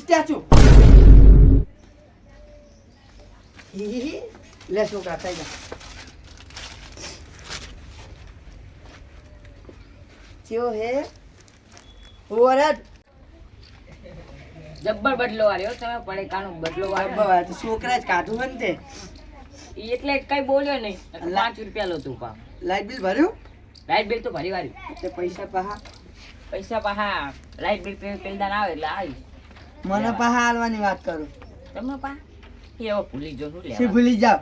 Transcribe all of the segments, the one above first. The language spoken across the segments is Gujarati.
સ્ટેચ્યુ લે છોકરા થઈ જા ચિયો હે ઓરત જબ્બર બદલો વાળ્યો તમે પડે કાનો બદલો વાળ્યો બાબા તો છોકરા જ કાઢું હે ને તે એટલે કઈ બોલ્યો નહીં 5 રૂપિયા લો તું પા લાઈટ બિલ ભર્યું લાઈટ બિલ તો ભરી વાળી તે પૈસા પાહા લાઈટ બિલ પેલદાન આવે એટલે આવી મને પાહા હાલવાની વાત કરું તમે પા એવો ભૂલી જો નું સી ભૂલી જાવ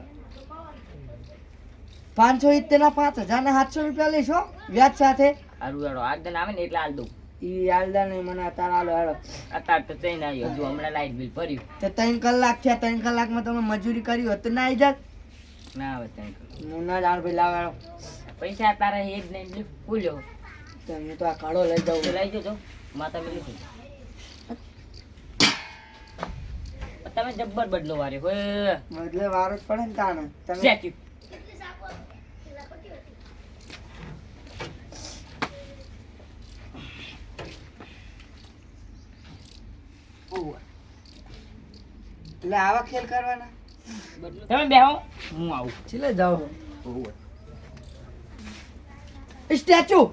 570 ના 5000 ના 700 રૂપિયા લઈશો વ્યાજ સાથે હારું હેડો આજદન આવે ને એટલે હાલ દઉં ઈ હાલદા નહીં મને તારા હાલો હેડો અત્યારે તો જઈને આવ્યો હજુ હમણાં લાઈટ બિલ ભર્યું તે 3 કલાક થયા 3 કલાકમાં તમે મજૂરી કરી હોત તો ના આવી જાત ના આવે ત્યાં હું ના જાણ ભાઈ લાવ હેડો પૈસા તારા એક નહીં ભૂલ્યો તો હું તો આ કાળો લઈ જાઉં લઈ જજો માતા મેલી થઈ તમે જબ્બર બદલો વાર્યો હોય બદલે વારો જ પડે ને તાણે તમે સ્ટેચ્યુ એટલે આવા ખેલ કરવાના તમે બેહો હું આવું ચલે જાઓ સ્ટેચ્યુ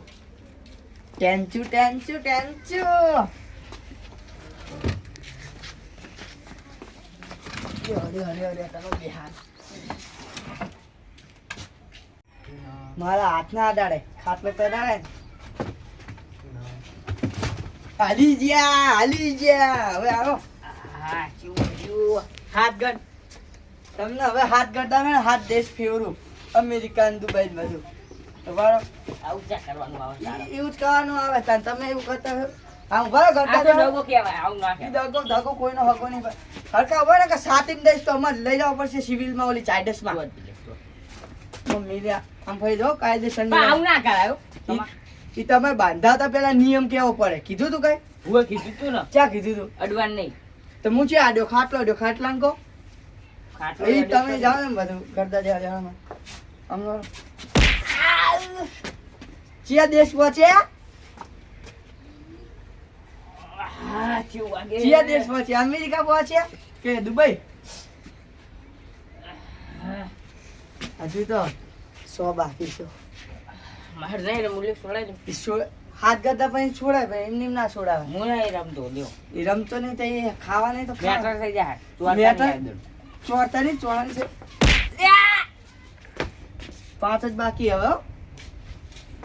ટેન્ચુ મારા હાથના આડાડે ખાટલો તો અડાડે હાલી ગયા હવે આવો હા ચૂ હાથ ગઢ તમને હવે હાથ ગઢ આવે ને હાથ દેશ ફેવરું અમેરિકા ને દુબઈ બધું તમારો આવું ચા કરવાનું આવે તારે એવું જ કરવાનું આવે તાન તમે એવું કરતા હો આમ બરાબર આ કરતા તો જાઓ. ડગો કહેવાય આવું ના ઈ કહેવાય દગો કોઈનો હગો નહીં હરકા હોય ને કે સાતીમ દઈશ તો અમારે લઈ જવા પડશે સિવિલમાં ઓલી ચાઇડસમાં મમ્મી રે આમ ભાઈ જો કાયદેસર પણ આવું ના કરાયો ઈ તમે બાંધાતા પેલા નિયમ કેવો પડે કીધું તું કઈ હું કીધું તું ને ક્યાં કીધું તું અડવાન નહીં તો હું છે આડ્યો ખાટલા ને કહો ખાટલો એ તમે જાઓ ને બધું કરતા જાઓ અમનો ચિયા દેશ પહોંચ્યા હા ચૂ વાગે ચિયા દેશ પહોંચ્યા અમેરિકા પહોંચ્યા કે દુબઈ હજુ તો 100 બાકી છે માર નહીં રે મુલે છોડાય દે હાથ ગદા પછી છોડાય ભાઈ એમને એમ ના છોડાવે હું નહીં રમતો લ્યો એ રમતો નહીં તો એ ખાવા નહીં તો મેટર થઈ જાય મેટર? ચોરતાની ચોળાની છે 5 જ બાકી હવે હો.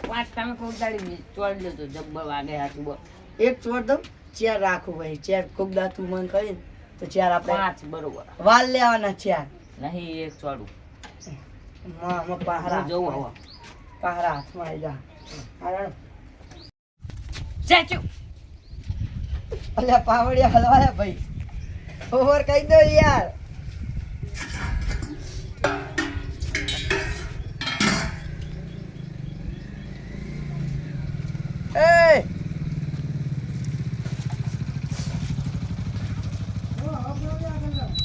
પાંચ તમે કોક દાડી ચોડ લેતો જબ્બર વાગે હાથ બોલ એક ચોર દઉં ચાર રાખું ભાઈ ચાર કોક દા તું મન કરીને તો ચાર આપણે 5 બરોબર વાલ લેવાના ચાર નહીં એક ચોડું પહારા હું જવું હવે પહારા હાથમાં આવી જા હાલો. સ્ટેચ્યુ અલ્યા પાવડિયા હલવાયા ભાઈ ઓવર કહી દો યાર એ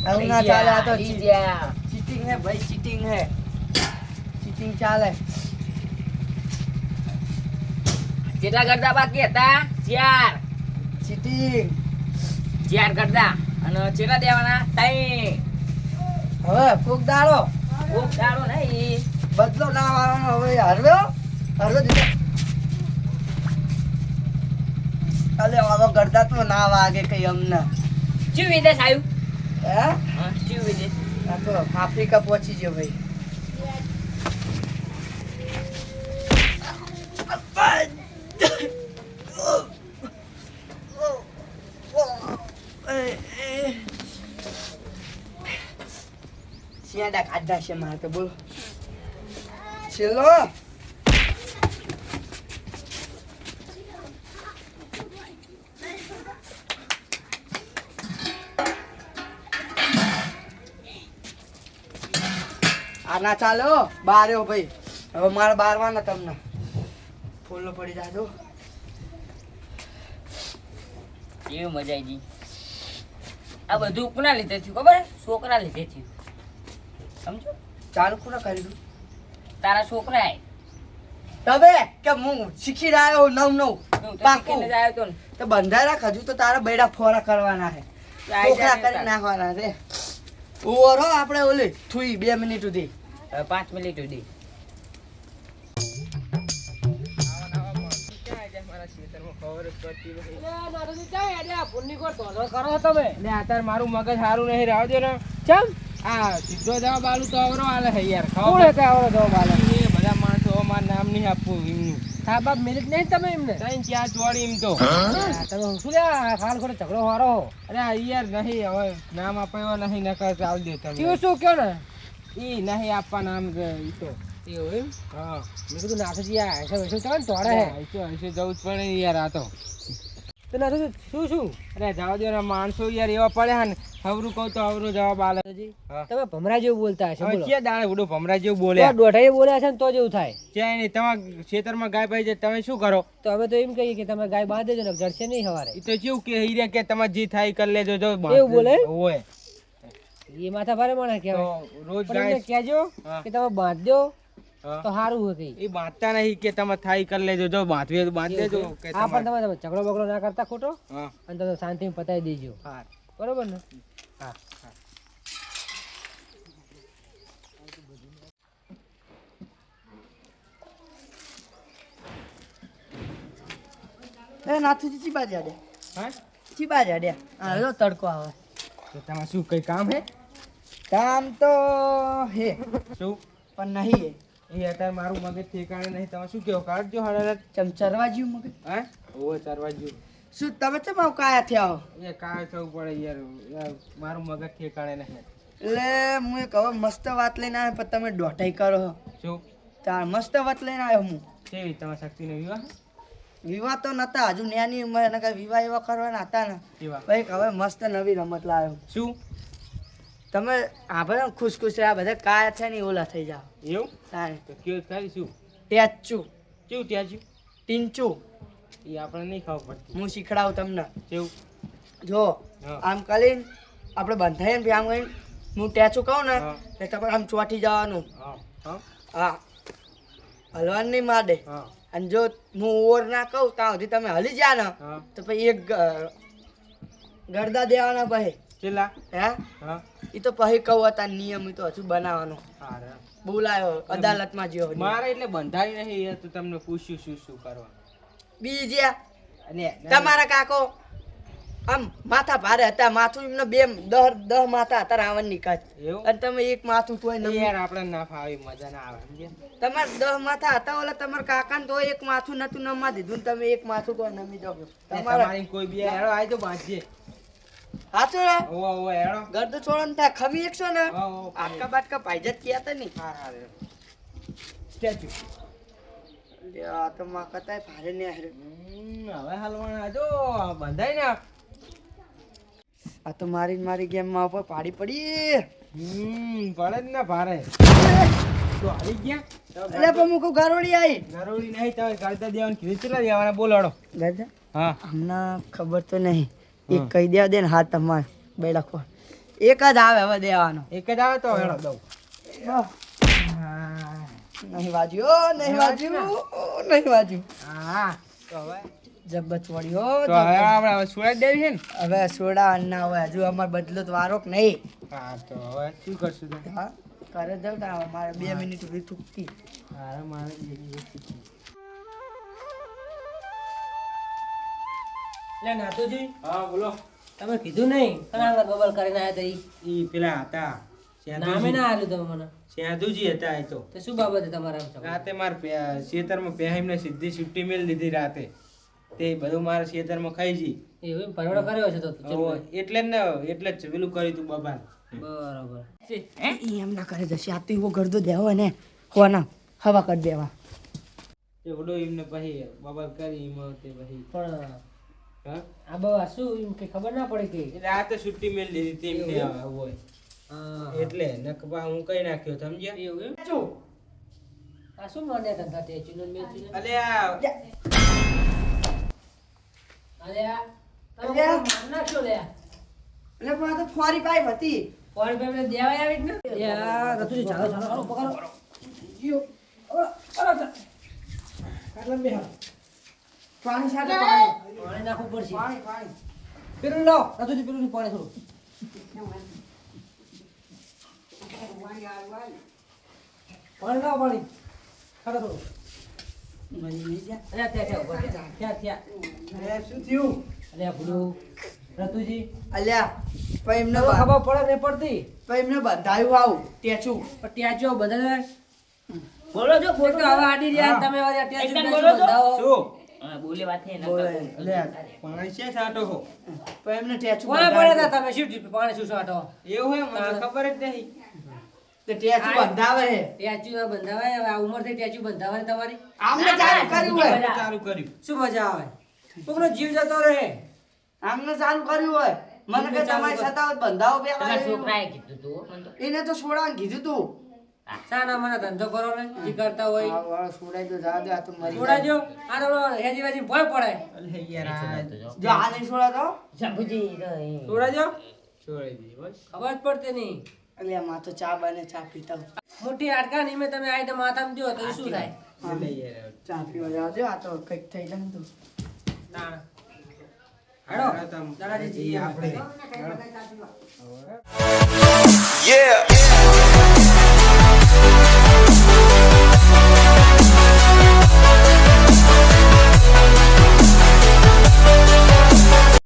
આવું ના ચાલે આ તો ચીટિંગ હે ભાઈ ચીટિંગ ચાલે કેટલા ગરદા બાકી હતા 4 ચીટિંગ 4 ગરદા અને કેટલા દેવાના 3 હવે કોક દાડો ખૂબ સારો નહીં બદલો ના આવવાનો હવે હરવ્યો દીધો અલે હવે ગરદા તો ના વાગે કઈ અમને ચી વિદેશ આવ્યું હે હા ચી વિદેશ આ તો આફ્રિકા પહોંચી ગયો ભાઈ શિયાળા કાઢા છે મારે તો બોલો છેલ્લો આ ના ચાલો બાર્યો ભાઈ હવે મારે બારવાના તમને ફૂલો પડી જાજો કેવી મજા આવી ગઈ આ બધું કોના લીધે થયું ખબર છોકરા લીધે થયું સમજો ચાલુ કોને કરી દઉં તારા છોકરા તબે કે હું શીખી રહ્યો નવ આવ્યો તો ને તો બંધાઈ રાખ હજુ તો તારા બેડા ફોરા કરવાના છે કોકરા કરી નાખવાના રે ઓરો આપણે ઓલી થોડી 2 મિનિટ સુધી 5 મિનિટ સુધી મારું મગજ સારું નહીં રાવ દે ને ચમ આ સીધો જવાબ આલું તો અવરો આલે હે યાર બધા માણસો માર નામ નહીં આપવું એમનું હા બાપ મિનિટ નહીં તમે એમને ત્રણ ચાર જોડી એમ તો તમે શું લે ખાલ ખોટો ઝઘડો વારો અરે યાર નહીં હવે નામ આપ્યો નહીં નકર ચાલ દે તમે શું કયો ને ઈ નહીં આપવા નામ ઈ તો એવું એમ હા મેં કીધું નાથજી આ એસે વેસે ચાલે ને તોડે હે એસે જવું જ પડે યાર આ તો નાથજી શું અરે જવા દો ને માણસો યાર એવા પડ્યા ને હવરું કહું તો હવરું જવાબ આલે તમે ભમરા જેવું બોલતા હશો બોલો કે દાડે ઉડો ભમરા જેવું બોલ્યા દોઢાઈ બોલ્યા છે ને તો જેવું થાય ક્યાંય નહીં તમારા ખેતરમાં ગાય પાઈ જાય તમે શું કરો તો અમે તો એમ કહીએ કે તમે ગાય બાંધી દેજો ને જડશે નહીં સવારે એ તો કેવું કે હીરે કે તમારે જે થાય કરી લેજો જો એવું બોલે હોય એ માથા ભારે માણસ કહેવાય રોજ ગાય કહેજો કે તમે બાંધ દો તો સારું હોય કઈ એ બાંધતા નહીં કે તમે થાય કરી લેજો જો બાંધવી તો બાંધ દેજો હા પણ તમે ઝઘડો બગડો ના કરતા ખોટો અને તમે શાંતિથી પતાવી દેજો હા બરોબર ને હા એ નાથુજી ચીબા જાડે હા ચીબા જાડે હા જો તડકો આવે તો તમારે શું કઈ કામ હે કામ તો હે શું પણ નહીં હે એ અત્યારે મારું મગજ ઠેકાણે નહીં તમે શું કહો કાઢજો હળર ચમચરવા જ્યું મગજ હા ઓવે ચારવા જો શું તમે ચમ આવ કાયા થયા એ કાય થવું પડે યાર મારું મગજ ઠેકાણે નહીં એટલે હું એક હવે મસ્ત વાત લઈને આવ્યો પણ તમે દોઢાઈ કરો શું તાર મસ્ત વાત લઈને આવ્યો હું કેવી તમારા શક્તિનો વિવાહ વિવાહ તો નતા હજુ ન્યાની ઉંમર એને કઈ વિવાહ એવા કરવાના હતા ને કેવા ભાઈ હવે મસ્ત નવી રમત લાવ્યો શું તમે આપણે ખુશ ખુશ રહ્યા બધા કાયા છે ને ઓલા થઈ જાઓ એવું તારે તો કયો થાય શું ટેચું કેવું ત્યાં છું ટીંચું એ આપણે નહીં ખાવું પડતું હું શીખડાવું તમને કેવું જો આમ કરીને આપણે બંધાઈએ ને આમ કરીને હું ટેચું કહું ને એટલે તમારે આમ ચોંટી જવાનું હા હા હા હલવાનું નહીં માડે હા અને જો હું ઓવર ના કહું ત્યાં સુધી તમે હલી ગયા ને તો પછી એક ગરદા દેવાના પછી ચેલા હે હા એ તો પછી કહું હતા નિયમ એ તો હજુ બનાવવાનો હા બોલાયો અદાલતમાં જ્યો મારે એટલે બંધાઈ નહીં યાર તો તમને પૂછ્યું શું કરવાનું બીજ્યા અને તમારા કાકો આમ માથા ભારે હતા માથું એમને 10 માથા હતા રાવણની કાચ એવું અને તમે એક માથું તોય નમી યાર આપણે ના ફાવે મજા ના આવે સમજ્યા તમારે 10 માથા હતા ઓલા તમારા કાકાને તો એક માથું નતું નમવા દીધું ને તમે એક માથું તો નમી જાવ તમારી કોઈ બી હેડો આઈ તો બાંધજે હાચો રે ઓ હેડો ગરદ છોડો ને ત્યાં ખમી એકસો ને ઓ આટકા બાટકા ભાઈજત કયા હતા નહીં હા સ્ટેચ્યુ આ તો માં કતાય ભારે ને હારે હવે હાલવાના જો બંધાઈ ને આ તો મારી ગેમમાં ઉપર પાડી પડી પડે જ ને ભારે તો આવી ગયા એટલે પણ હું કહું ગારોડી આવી નરોડી નહીં તમે કરતા દેવાનું કીધું કેટલા દેવાના બોલાડો દાદા હા હમણાં ખબર તો નહીં એક કહી દેવા દે ને હા તમારે બે લખો એક જ આવે હવે દેવાનો એક જ આવે તો હેડો દઉં નહીં વાજ્યું નહીં વાજ્યું હા તો હવે જબ્બત વળ્યો તો હવે આપણે સુરત દેવી છે ને હવે સોડા ના હોય હજુ અમારે બદલો તો વારો કે નહીં હા તો હવે શું કરશું તો હા કરે જાવ ને મારે 2 મિનિટ સુધી થૂકતી હા મારે લે નાતુજી હા બોલો તમે કીધું નહીં કણા બબલ કરીને આયા તા ઈ પેલા હતા નામે ના આલ્યું તમે મને સેદુજી હતા એ તો શું બાબત તમારા રાતે માર ખેતરમાં પહેરીને સીધી છુટ્ટી મેળ લીધી રાતે તે બધું મારા ખેતરમાં ખાઈ જી એવું પરવડો કર્યો છે તો એટલે ને એટલે જ પેલું કર્યું તું બબાન બરોબર એમ ના કરે જશે આ તો એવો ગરદો દેવો ને કોના હવા કરી દેવા એ ઓડો એમને પછી બબાલ કરી એમાં તે પછી પણ હા આ બાબા શું એમ કે ખબર ના પડે કે રાતે છુટ્ટી મેળ લીધી તેમને હોય એટલે નકબા હું કઈ નાખ્યો સમજ્યા એવું એમ આ શું મને ધંધા તે ચુનન મે ચુનન અલે આ તમે ના શું લે એટલે પણ આ તો ફોરી પાઇપ હતી ફોન પે મને દેવાય આવી ને યાર રતુજી ચાલો પકડો યો કાટલા બે પાણી સાથે પાણી નાખવું પડશે પાણી પેલું લાવો રતુજી પેલું પાણી થોડું પાણી લાવો પાણી ખાતા થોડું મરી નહીં જા. અલ્યા થયા ઉભા થયા શું થયું અલ્યા ભૂલું રતુજી અલ્યા પણ એમને ખબર પડે નહીં પડતી પણ એમને બંધાયું આવું ટેચું પણ ત્યાં જો બધા બોલો છો તો હવે આડી રહ્યા તમે હવે ત્યાં એકદમ જ બોલો છો. બંધાવો. હા, બોલે વાત છે બોલે. પાણી છે સાટો હો પણ એમને ટેચું કોને પડ્યા બંધાયું. હતા તમે શું થયું? પાણી શું સાટો એવું હે મને ખબર જ નહીં તે ટેચું બંધાવે હે ટેચ્યુ બંધાવાય હવે આ ઉંમરથી ટેચ્યુ બંધાવાની તમારી આમને ચાલુ કર્યું હોય ચાલુ કર્યું શું મજા આવે કોકનો જીવ જતો રહે આમને ચાલુ કર્યું હોય મને કે તમારી સતાવત બંધાવો તમારા પેલા છોકરાએ કીધું તું હો, મને તો. એને તો છોડાને કીધું તું શાના મને ધંધો કરો ને જે કરતા હોય આ વાળો છોડાઈ દો જા દો આ તો મરી છોડાજો આ તો હેજી વેજી ભય પડે અલે યાર આ જો આ નહીં છોડાતો શંભુજી તો એ. છોડાજો છોડી દી બસ ખબર જ પડતી નહીં અલ્યા માં તો ચા બને ચા પીતા હું. મોટી હાડકા ની મેં તમે આઈ તો માથામાં જો તો ઈ શું થાય અલે યાર ચા પીવા જાજો આ તો કંઈક થઈ જાય ને તો ના હાડો દાદાજી આપણે આપણે Yeah.